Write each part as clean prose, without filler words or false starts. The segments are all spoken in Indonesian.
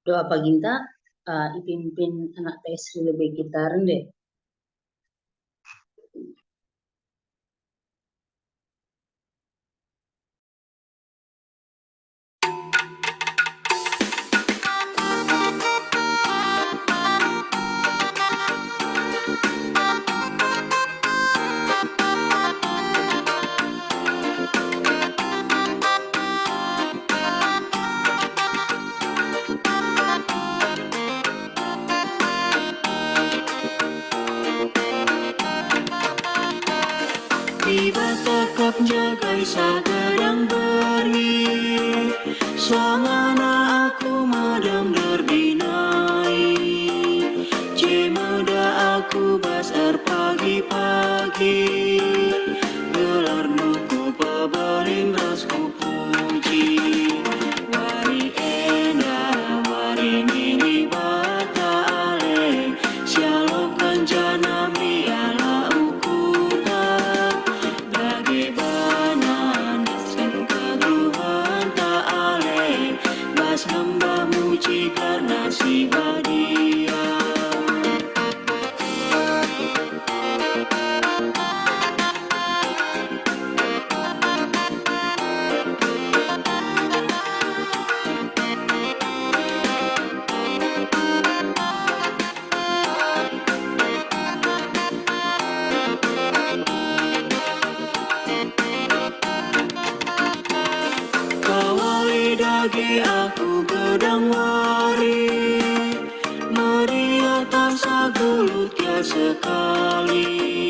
doa paginta ipimpin anak Sri lebih gitaran deh. Tiba tekap jagai sagadang berngi, suangana aku madam berbinai, cemeda aku basar pagi-pagi, gelar nuku pabaling rasku puji, wari enda wari nini bata ale, sialo kanjana miala ukuta. Sembah muji karena si badia. Kawali dagi aku gedang wari, meriah tansa gulut ya sekali,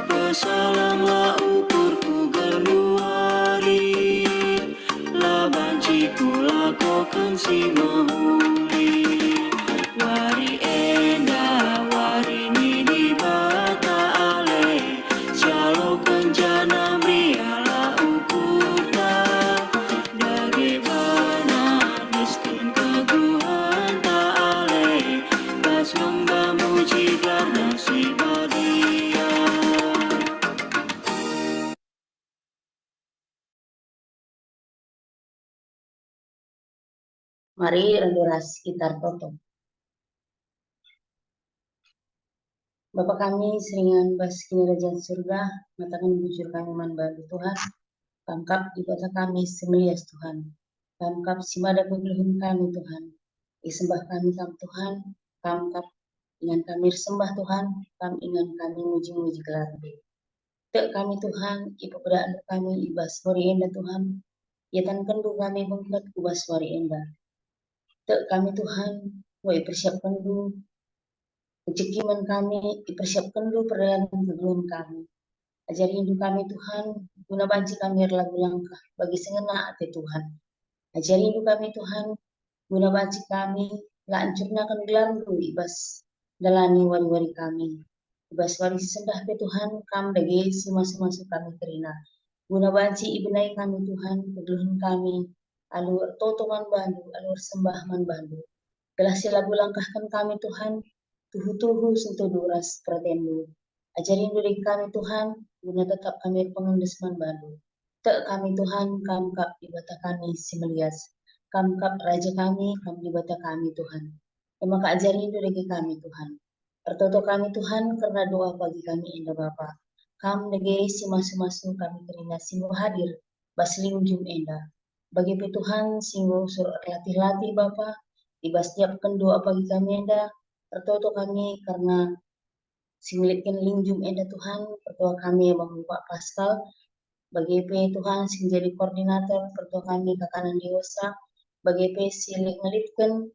pesalanglah ukurku geluari, labanciku lakokan si mahuli, wari enda wari nini bata ale, sialo kenjana miala ukuta. Sembah muji karena si badia. Mari renduras gitar toto. Bapa kami seringan bas kini kerajaan surga, matakan bujur kami manbadu Tuhan, pangkap ibadah kami semelias Tuhan, pangkap simada kegeluhan kami Tuhan, isembah kami kam Tuhan, pangkap ingan kami sembah Tuhan, kam ingan kami muji-muji gelar Tek kami Tuhan, ipeperaan kami ibas wari enda Tuhan, yatan kendu kami bengkat ubas wari enda. Tek kami Tuhan, wa persiapkan dulu kecekiman kami, dipersiapkan dulu perjalanan kegeluhan kami. Ajari hidup kami Tuhan, guna banci kami lagu langkah, bagi sengena hati Tuhan. Ajari hidup kami Tuhan, guna banci kami, la ancurnakan gelar dulu ibas, dalani wari-wari kami. Ibas wari sendah ke Tuhan, kam dagi masuk kami terina. Guna banci ibenai kami Tuhan, kegeluhan kami, alur toto man bandu, alur sembah man bandu. Gelasi lagu langkahkan kami Tuhan, tuhu-tuhu sentuh duras pratendu. Ajarin diri kami Tuhan, guna tetap kami pengendesman baru. Tek kami Tuhan, kamkap ibata kami simelias. Kamkap raja kami, kam ibata kami Tuhan. Maka ajarin diri kami Tuhan. Pertoto kami Tuhan, karena doa bagi kami indah Bapa. Kam negeri si masu-masu kami terina singgo hadir, basling jum indah. Bagi Tuhan, singgo suruh latih-latih Bapa, ibas siapkan doa bagi kami indah, pertoto kami karena similitkan lingjum eda Tuhan, pertua kami Bang Pak Pascal, bagi Tuhan sing jadi koordinator, pertua kami kakanan dewasa, bagi silik ngelitkan,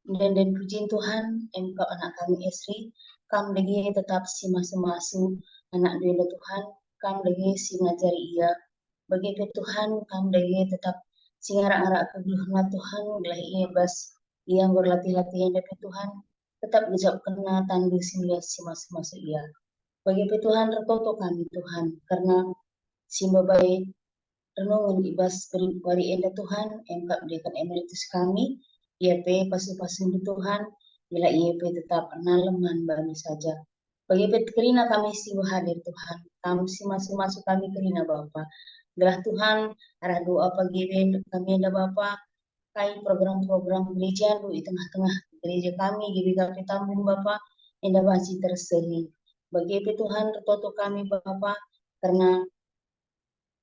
dan pujiin Tuhan, engkau anak kami Esri, kam lagi tetap si masing-masing anak dua Tuhan, kam lagi si ngajari ia, bagi Tuhan, kam lagi tetap si ngarak-ngarak kegeluhan Tuhan, belah ia bas, yang berlatih-latihan dari Tuhan, tetap dijawab kena tandu simlias si masuk ia. Bagi Tuhan retoto kami Tuhan, karena simba baik renungan ibas beri enda Tuhan, engkau berikan emeritus kami, IAP pasu-pasu di Tuhan, bila IAP tetap naleman bami saja. Bagi kerina kami singguh hadir Tuhan, kami si masuk-masuk kami kerina Bapa, Gelah Tuhan, arah doa pagi kami ada Bapa, kai program-program gereja di tengah-tengah gereja kami, GBKP Tambun Bapa, enda basi terseri. Bagi Tuhan, toto kami Bapa, karena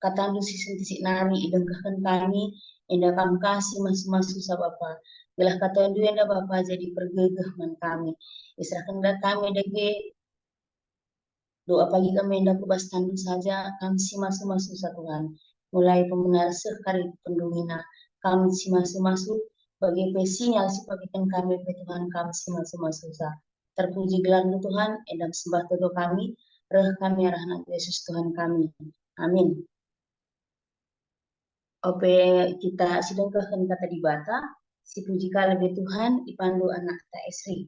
katandu si senti nari idengkahkan kami, enda kami kasih masih-masih sa Bapa. Gelah katandu enda Bapa jadi pergegah man kami. Israhkan kami dege doa pagi kami hendak kubas tandu saja kami si masuk-masuk Tuhan. Mulai pemenar sekali pendungina kami si masuk-masuk bagi sinyal si pagikan kami ke Tuhan kami si masuk-masuk sa. Terpuji gelar Tuhan, edam sembah todo kami, reh kami arah nanti Yesus Tuhan kami. Amin. Ope kita sidang kata di bata, si puji kalebe Tuhan, ipandu anak ta Esri.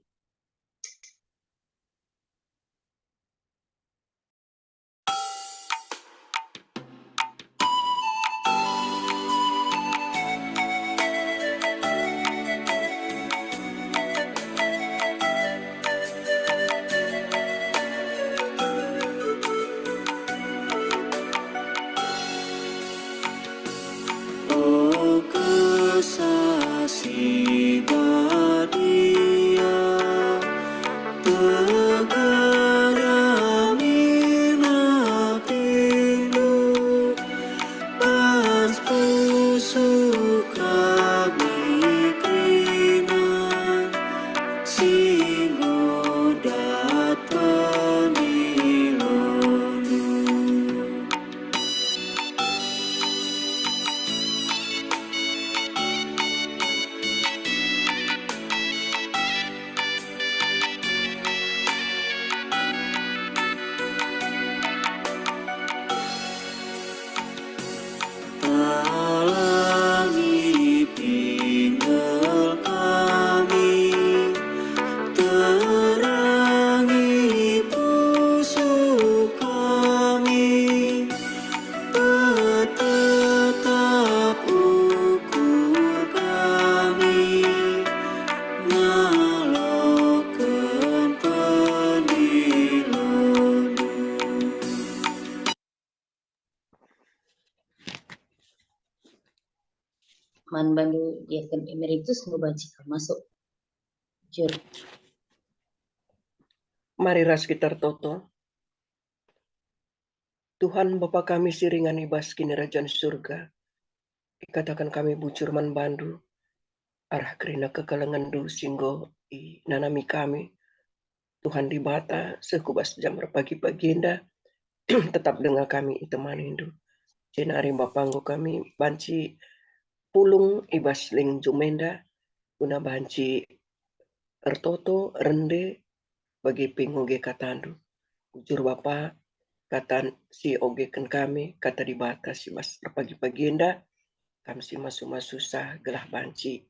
Oh kesasih badia, tegarami hatimu, pas pusuk kami krinan, singgo datang ilonu. Talangi tinggal kami, terangi pusuk kami, tetap ukur kami, nyalakan penilonu. Man bandu diaken emeritus ngebaca masuk. Jur. Mari ras kita toto. Tuhan Bapa kami siringan ibas kini kerajaan surga. Ikatakan kami bucur man bandu. Arah kerina kekalangan du singgo i nanami kami. Tuhan di bata sekubas jam pagi-pagi indah. Tetap dengar kami itemani indu. Jenari bapanggo kami banci pulung ibas ling jumenda. Guna banci ertoto rende bagi pingoge katandu. Bujur Bapa kata si ogekan kami kata di batas si mas pagi-pagi indah kami si masuk susah gelah banci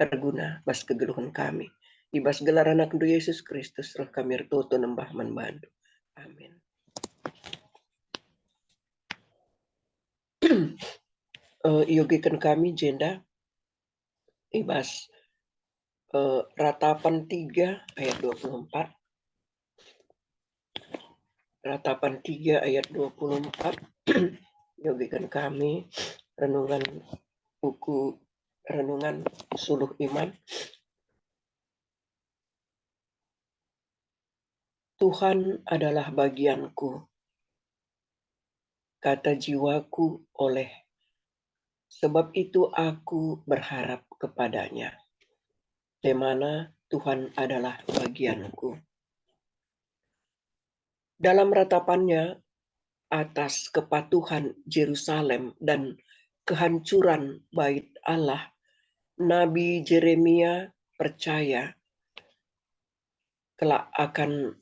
erguna bas kegeluhan kami ibas gelar anak du Yesus Kristus roh kami ertoto nembah man bandu amin. Iogekan kami jenda ibas Ratapan 3 ayat 24. Ratapan 3 ayat 24. Yogikan kami renungan buku renungan suluh iman. Tuhan adalah bagianku, kata jiwaku oleh sebab itu aku berharap kepadanya. Di mana Tuhan adalah bagianku. Dalam ratapannya atas kepatuhan Yerusalem dan kehancuran bait Allah, Nabi Yeremia percaya kelak akan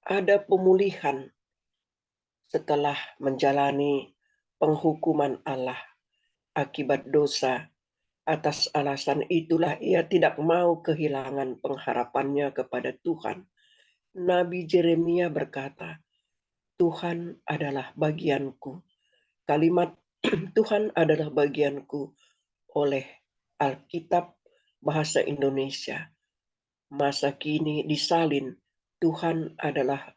ada pemulihan setelah menjalani penghukuman Allah akibat dosa. Atas alasan itulah ia tidak mau kehilangan pengharapannya kepada Tuhan. Nabi Yeremia berkata, Tuhan adalah bagianku. Kalimat Tuhan adalah bagianku oleh Alkitab Bahasa Indonesia. Masa kini disalin, Tuhan adalah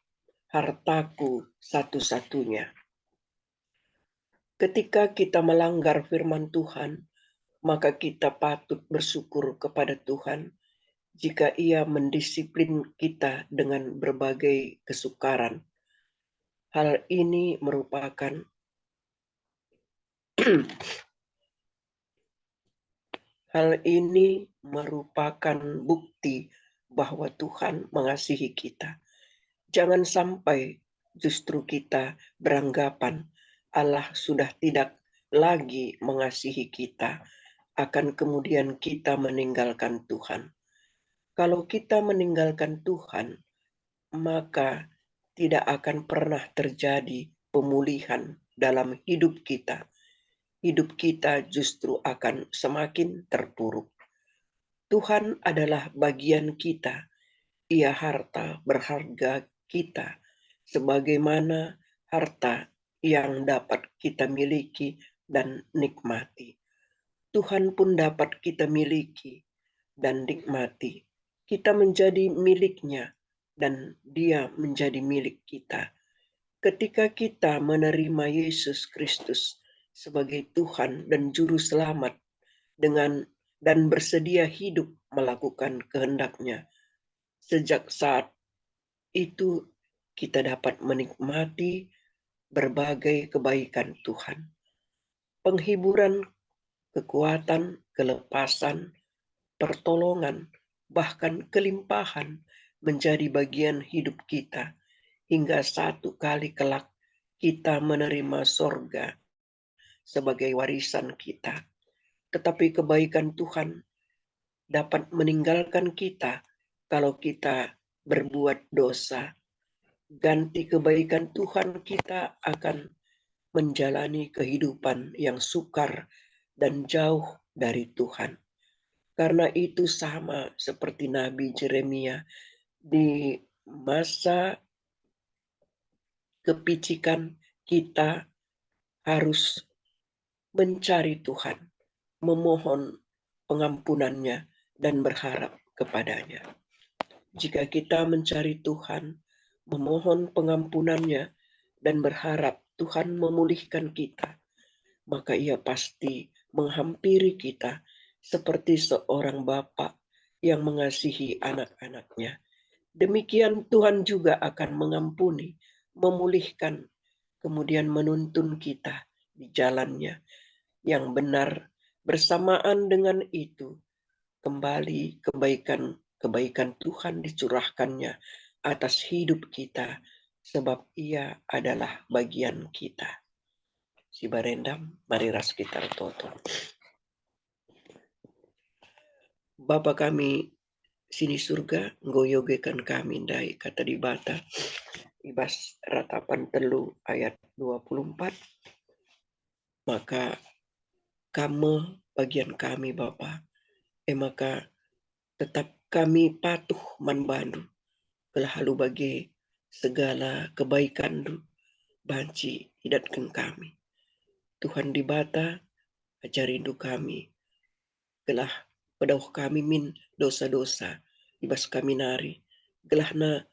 hartaku satu-satunya. Ketika kita melanggar firman Tuhan, maka kita patut bersyukur kepada Tuhan jika Ia mendisiplin kita dengan berbagai kesukaran. Hal ini merupakan bukti bahwa Tuhan mengasihi kita. Jangan sampai justru kita beranggapan Allah sudah tidak lagi mengasihi kita, akan kemudian kita meninggalkan Tuhan. Kalau kita meninggalkan Tuhan, maka tidak akan pernah terjadi pemulihan dalam hidup kita. Hidup kita justru akan semakin terpuruk. Tuhan adalah bagian kita. Ia harta berharga kita, sebagaimana harta yang dapat kita miliki dan nikmati. Tuhan pun dapat kita miliki dan nikmati. Kita menjadi miliknya dan Dia menjadi milik kita. Ketika kita menerima Yesus Kristus sebagai Tuhan dan Juru Selamat dan bersedia hidup melakukan kehendak-Nya, sejak saat itu kita dapat menikmati berbagai kebaikan Tuhan. Penghiburan, kekuatan, kelepasan, pertolongan, bahkan kelimpahan menjadi bagian hidup kita hingga satu kali kelak kita menerima sorga sebagai warisan kita. Tetapi kebaikan Tuhan dapat meninggalkan kita kalau kita berbuat dosa. Ganti kebaikan Tuhan, kita akan menjalani kehidupan yang sukar dan jauh dari Tuhan. Karena itu sama seperti Nabi Yeremia di masa kepicikan, kita harus mencari Tuhan, memohon pengampunannya dan berharap kepadanya. Jika kita mencari Tuhan, memohon pengampunannya dan berharap Tuhan memulihkan kita, maka Ia pasti menghampiri kita seperti seorang bapa yang mengasihi anak-anaknya. Demikian Tuhan juga akan mengampuni, memulihkan, kemudian menuntun kita di jalannya yang benar. Bersamaan dengan itu, kembali kebaikan Tuhan dicurahkannya atas hidup kita, sebab Ia adalah bagian kita. Si barendam, mari ras kita toto. Bapa kami sini surga, nggoyogekan kami dai kata di bata. Ibas ratapan telu ayat 24. Maka kamu bagian kami Bapa. Maka tetap kami patuh manbandu. Kelah halu bagi segala kebaikan du banci idatkan kami. Tuhan di bata ajarindu kami. Gelah pedauh kami min dosa-dosa ibas kami nari. Gelahna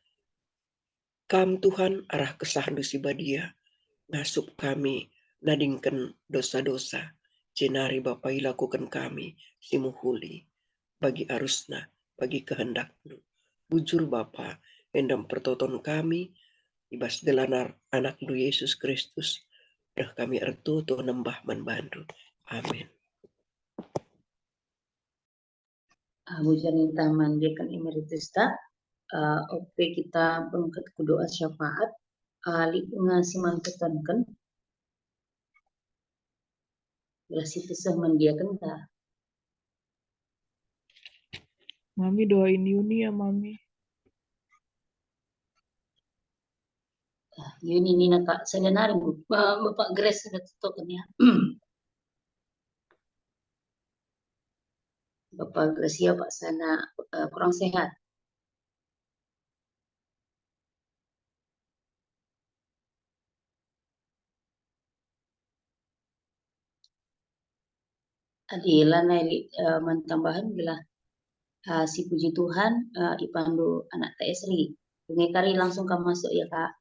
kam Tuhan arah kesahandu si badia. Ngasup kami nadingkan dosa-dosa. Cenari Bapa ilakukan kami simuhuli. Bagi arusna, bagi kehendakmu. Bujur Bapa, endam pertoton kami. Ibas gelanar anak du Yesus Kristus. Dah kami ertuto nembah manbandu. Amin. Bujanin taman dekan emeritus ta. Oke kita pengkat doa syafaat. Ali ngasih mantetankan. Berasi pisah mandiakan ta. Mami doain Yuni ya Mami. Yuni ini nak sedenari Bapak Grace sudah tutup ya. Bapak Gracia Pak sana kurang sehat. Adilah naik mentambahan bila si puji Tuhan ipandu anak tak Esri. Kari langsung kamu masuk ya Kak.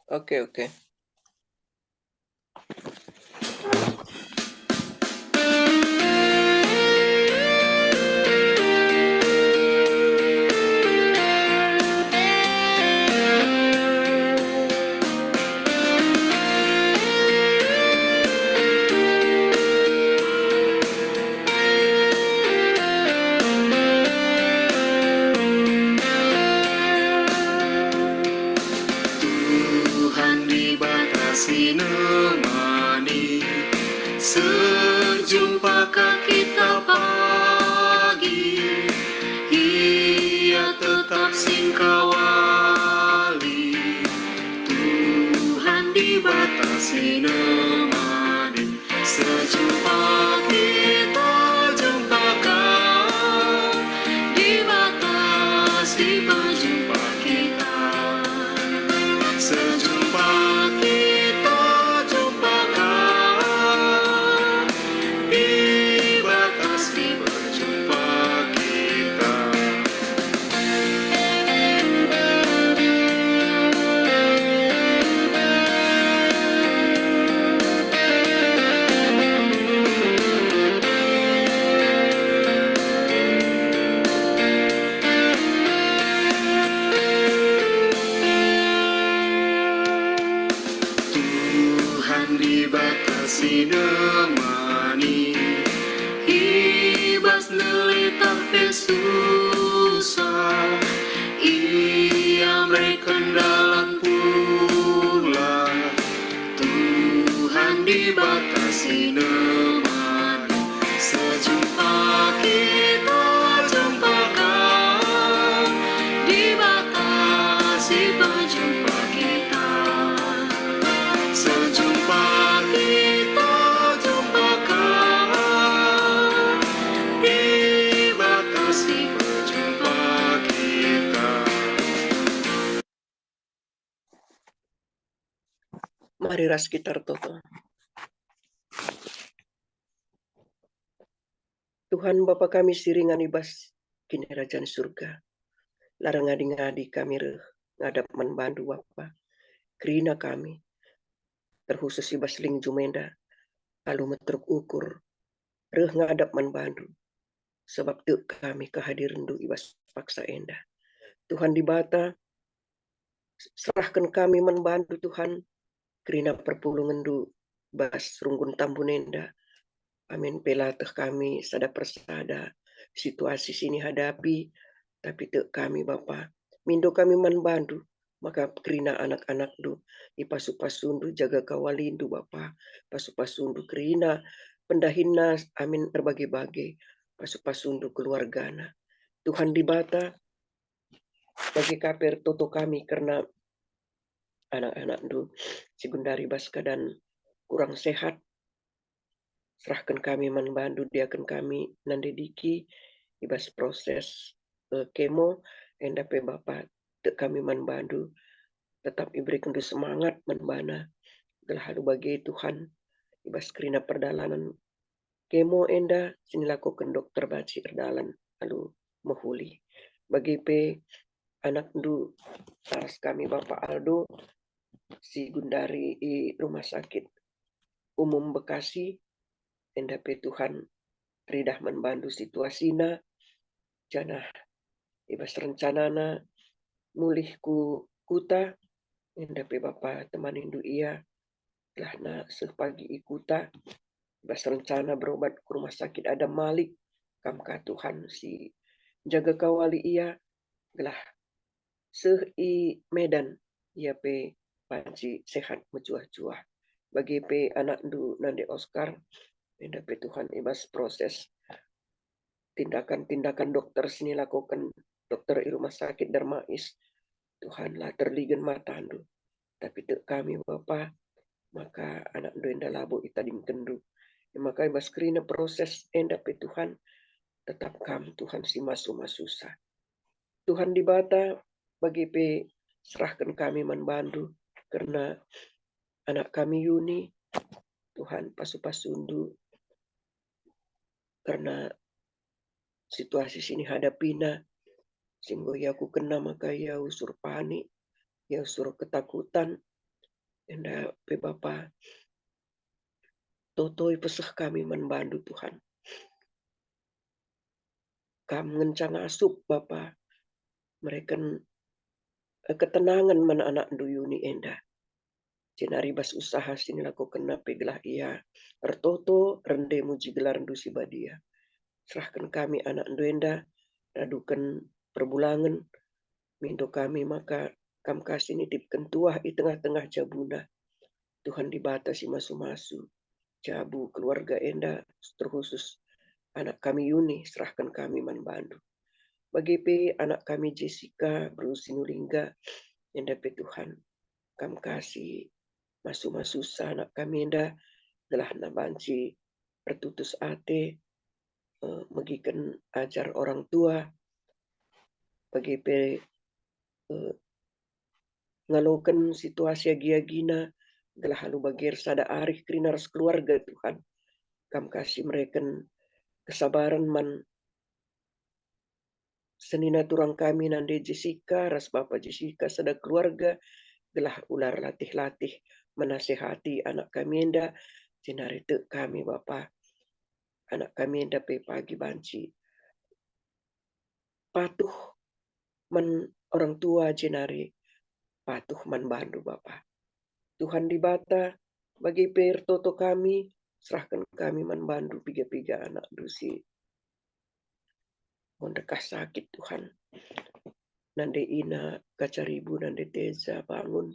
Oke. Sejumpakah kita pagi, ia tetap singkawali. Tuhan dibatasi nemani. Sejumpa kita jumpakan, dibatasi berjumpa kita. Sejumpa kita jumpakan, dibatasi berjumpa kita. Tuhan dibatasi nemani, ibas lele tapi susah, ia berkendalan pula. Tuhan dibatasi nemani. Sejumpa kita jumpakan, dibatasi berjumpa kita. Sejumpa kita jumpakan, dibatasi berjumpa kita. Mari ras kita toto. Tuhan Bapa kami siringan ibas kini kerajaan surga. Larang ngadi-ngadi kami reh ngadap membantu Bapa. Kerina kami terkhusus ibas ling jumenda lalu metruk ukur reh ngadap membantu. Sebab tu kami kehadiran du ibas paksa enda. Tuhan dibata serahkan kami membantu Tuhan. Kerina perpulungan du bas runggun tambunenda. Amin pelatih kami sada persada situasi sini hadapi, tapi te kami Bapa mindo kami membantu maka kerina anak-anak du ipasu-pasundu jaga kawalindu Bapa pasu-pasundu kerina pendahina amin berbagai-bagai pasu-pasundu keluargana Tuhan dibata bagi kaper toto kami karena anak-anak du sekundari baska dan kurang sehat. Serahkan kami membantu diakan kami nandediki ibas proses kemo endape Bapa kami membantu tetap iberikan du semangat membana gelah halu bagi Tuhan ibas kerina perdalanan kemo enda sini lakukan dokter baci erdalan halu mahuli bagi pe anak du aras kami Bapak Aldo si Gundari di rumah sakit umum Bekasi endape Tuhan ridah membantu situasina janah ibas rencanana mulih ku kuta endape Bapa temanindu ia telah na sepagi ikuta ibas rencana berobat ke rumah sakit Adam Malik kamka Tuhan si jaga kawali ia gelah i Medan ia pe panci sehat mencuah-cuah bagi pe anak du nande Oscar endape Tuhan ibas proses tindakan-tindakan dokter sini lakukan dokter di rumah sakit Darmais Tuhanlah terligan matandu tapi te kami Bapa maka anak do enda labo itadim kendu maka ibas kerina proses endape Tuhan tetap kami Tuhan si masu-masusah Tuhan dibata bagi pe serahkan kami membantu karena anak kami Yuni Tuhan pasu-pasundu karena situasi sini hadapina sehingga ya aku kena maka ya usur panik ya usur ketakutan enda pe Bapa totoi pesah kami membantu Tuhan kam ngencang asup Bapa mereka ketenangan mana anak duyuni enda jenari bas usaha sini lakukan nape gelah ia ertoto rende muji gelar dusi badia serahkan kami anak duenda radukan perbulangan mindo kami maka kam kasih nitipkan tuah di tengah-tengah jabuna Tuhan dibatasi masu-masu Jabu keluarga enda terkhusus anak kami Yuni serahkan kami man bandu. Bagi pe anak kami Jessica berusinulingga enda pe Tuhan kam kasih masu-masusa anak kami enda gelah na banci pertutus ate megikan ajar orang tua bagi pe ngalokan situasi agia-gina gelah halu bagir sada arih krinaras keluarga Tuhan kam kasih mereka kesabaran man senina turang kami nande Jessica ras bapa Jessica sada keluarga gelah ular latih-latih menasehati anak kami enda sinari te kami bapa anak kami enda pe pagi banci patuh man orang tua jenari patuh man bandu bapa. Tuhan dibata bagi per toto kami serahkan kami man bandu piga-piga anak dusi mondekah sakit Tuhan nande ina kacaribu nande Teza bangun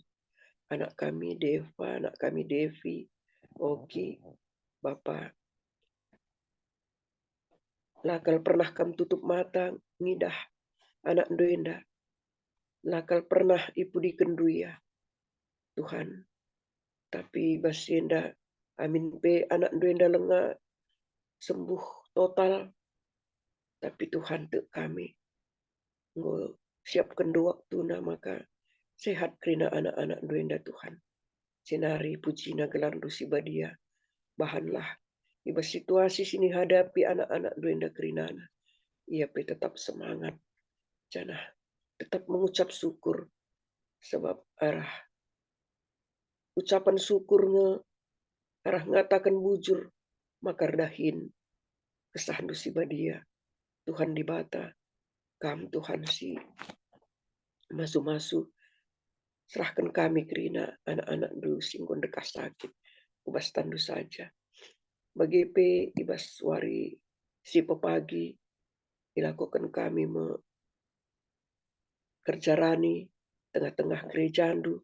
anak kami Deva anak kami Devi Oki Bapa lakal pernah kam tutup mata ngidah anak doenda lakal pernah ipu dikenduya Tuhan tapi basienda amin pe anak doenda lenga sembuh total tapi Tuhan te kami ngo siapkan do waktu na maka sehat kerina anak-anak doenda Tuhan sinari pucina gelar dusi badia bahanlah iba situasi sini hadapi anak-anak doenda kerinana ia pe tetap semangat janah tetap mengucap syukur sebab arah ucapan syukurnya arah ngatakan bujur makar dahin kesah dusi badia Tuhan dibata kam Tuhan si masu-masu serahkan kami kerina anak-anak du singgon dekas sakit ubas tandu saja bagi pe ibas wari si pepagi dilakukan kami kerjarani tengah-tengah gereja andu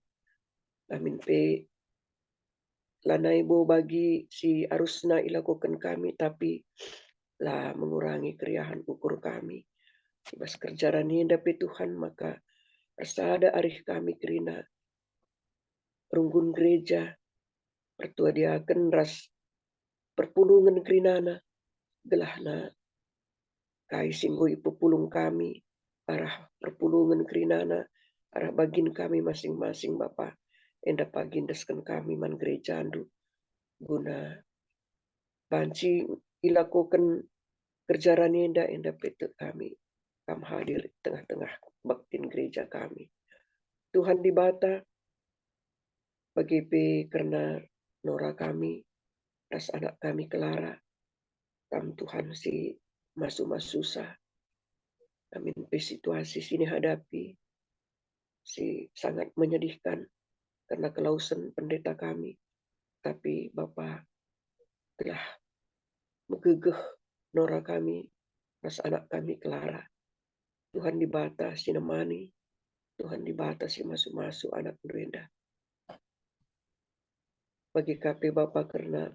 amin pe lanai bo bagi si arusna ilakukan kami tapi lah mengurangi keriahan ukur kami ibas kerjarani dapat Tuhan maka rasada arih kami kerina runggun gereja pertua diaken ras perpulungan kerinana gelahna kai singgo ipupulung kami arah perpulungan kerinana arah bagin kami masing-masing Bapa enda pagindaskan kami man gereja andu guna banci ilakukan kerjarani enda pete kami kam hadir di tengah-tengah baktin gereja kami Tuhan dibata bagi pe karena nora kami ras anak kami Clara kam Tuhan si masu-susah amin pe situasi sini hadapi si sangat menyedihkan karena kelausan pendeta kami tapi Bapa telah megegeh nora kami ras anak kami Clara Tuhan dibata si nemani Tuhan dibata si masu-masu anak doenda bagi KP Bapa karena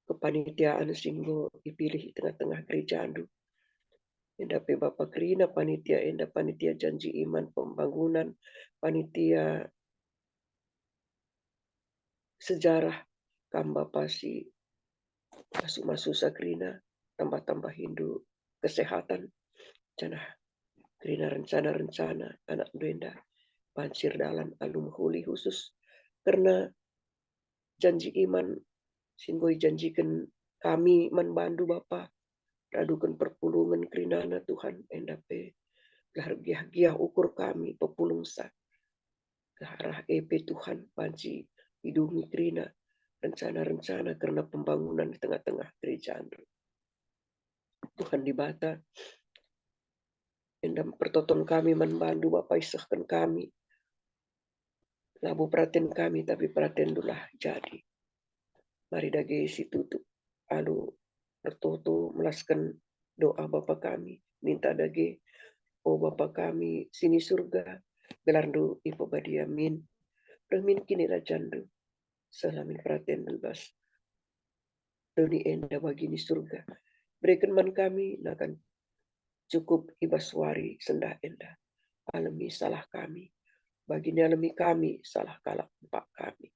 kepanitiaan singgo dipilih di tengah-tengah gereja andu enda pe Bapa kerina panitia janji iman pembangunan panitia sejarah kam Bapa si masu-masu sakrina tambah-tambah Hindu kesehatan canah kerina rencana-rencana anak doenda pancir dalam alum huli khusus karena janji iman singgoi janjikan kami man bandu Bapa radukan perpulungan kerinana Tuhan endape giah ukur kami pepulung sa arah EP Tuhan panci hidungi kerina rencana-rencana karena pembangunan di tengah-tengah gereja andu Tuhan dibata endam pertoton kami man bandu Bapa isahkan kami labu perhatian kami tapi perhatian dulah jadi mari dage si tutup alu pertoto melaskan doa Bapa kami minta dage oh Bapa kami sini surga gelardu ipobadia min remin kini rajandu Salamin perhatian bebas. Doni enda bagini surga. Berikan man kami nakan cukup ibaswari sendah enda. Alami salah kami. Bagini alami kami salah kalak empat kami.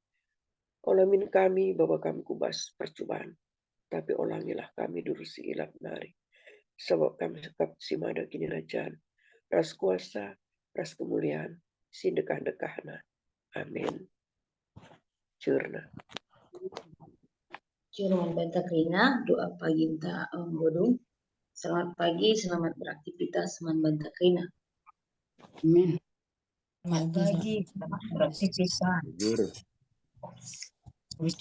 Olamin kami bahwa kami kubas percobaan. Tapi olangilah kami durusi ilat nari. Sebab kami sekap simada kini rajaan. Ras kuasa, ras kemuliaan, sidekah-dekahna. Amin. Curna. Curman banta krina, doa pagi ta bodong. Selamat pagi, selamat beraktivitas, man banta krina. Amin. Selamat pagi, Selamat beraktivitas. Jujur.